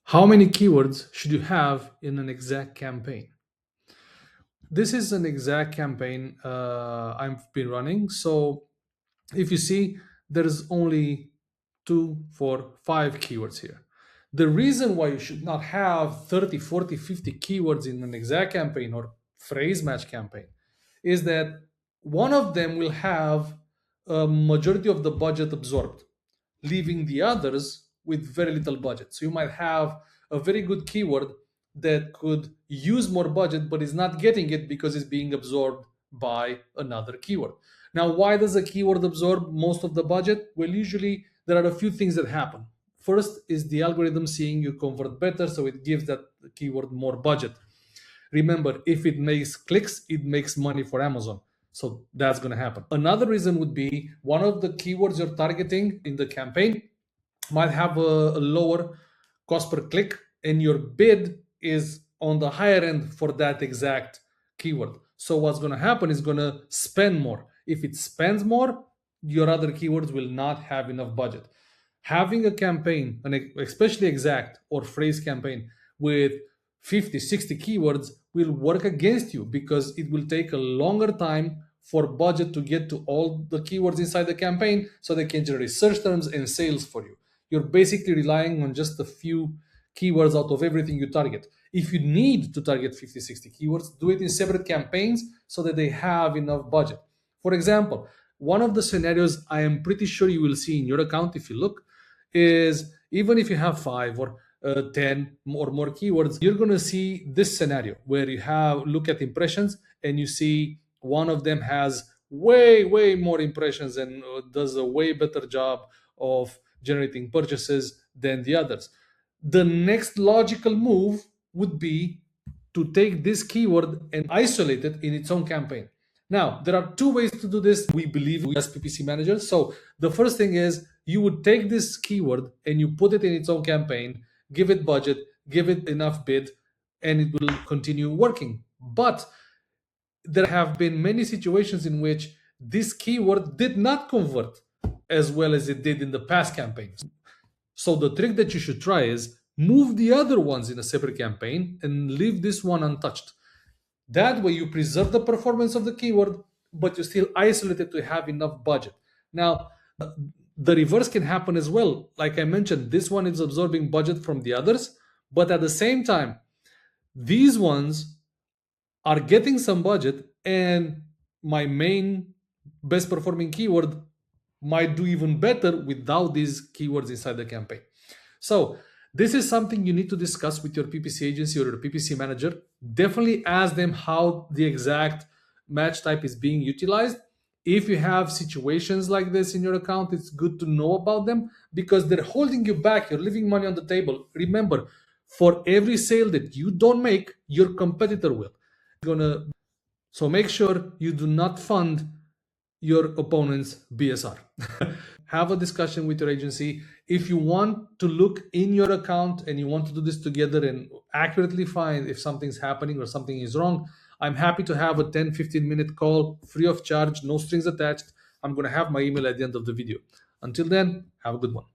How many keywords should you have in an exact campaign? This is an exact campaign I've been running. So if you see, there is only 2, 4, 5 keywords here. The reason why you should not have 30, 40, 50 keywords in an exact campaign or phrase match campaign is that one of them will have a majority of the budget absorbed, leaving the others with very little budget. So you might have a very good keyword that could use more budget but is not getting it because it's being absorbed by another keyword. Now, why does a keyword absorb most of the budget? Well, usually there are a few things that happen. First is the algorithm seeing you convert better, so it gives that keyword more budget. Remember, if it makes clicks, it makes money for Amazon. So that's going to happen. Another reason would be one of the keywords you're targeting in the campaign might have a lower cost per click, and your bid is on the higher end for that exact keyword. So what's going to happen is going to spend more. If it spends more, your other keywords will not have enough budget. Having a campaign, especially exact or phrase campaign with 50, 60 keywords will work against you because it will take a longer time for budget to get to all the keywords inside the campaign so they can generate search terms and sales for you. You're basically relying on just a few keywords out of everything you target. If you need to target 50, 60 keywords, do it in separate campaigns so that they have enough budget. For example, one of the scenarios I am pretty sure you will see in your account if you look is even if you have 5 or 10 or more keywords, you're going to see this scenario where you have look at impressions and you see one of them has way more impressions and does a way better job of generating purchases than the others. The next logical move would be to take this keyword and isolate it in its own campaign. Now, there are 2 ways to do this, we believe, as PPC managers. So the first thing is you would take this keyword and you put it in its own campaign, give it budget, give it enough bid, and it will continue working. But there have been many situations in which this keyword did not convert as well as it did in the past campaigns. So the trick that you should try is move the other ones in a separate campaign and leave this one untouched. That way you preserve the performance of the keyword, but you still isolate it to have enough budget. Now, the reverse can happen as well. Like I mentioned, this one is absorbing budget from the others, but at the same time, these ones are getting some budget, and my main best performing keyword might do even better without these keywords inside the campaign. So this is something you need to discuss with your PPC agency or your PPC manager. Definitely ask them how the exact match type is being utilized. If you have situations like this in your account, it's good to know about them because they're holding you back. You're leaving money on the table. Remember, for every sale that you don't make, your competitor will. So make sure you do not fund your opponent's BSR. Have a discussion with your agency. If you want to look in your account and you want to do this together and accurately find if something's happening or something is wrong, I'm happy to have a 10-15 minute call free of charge, no strings attached. I'm going to have my email at the end of the video. Until then, have a good one.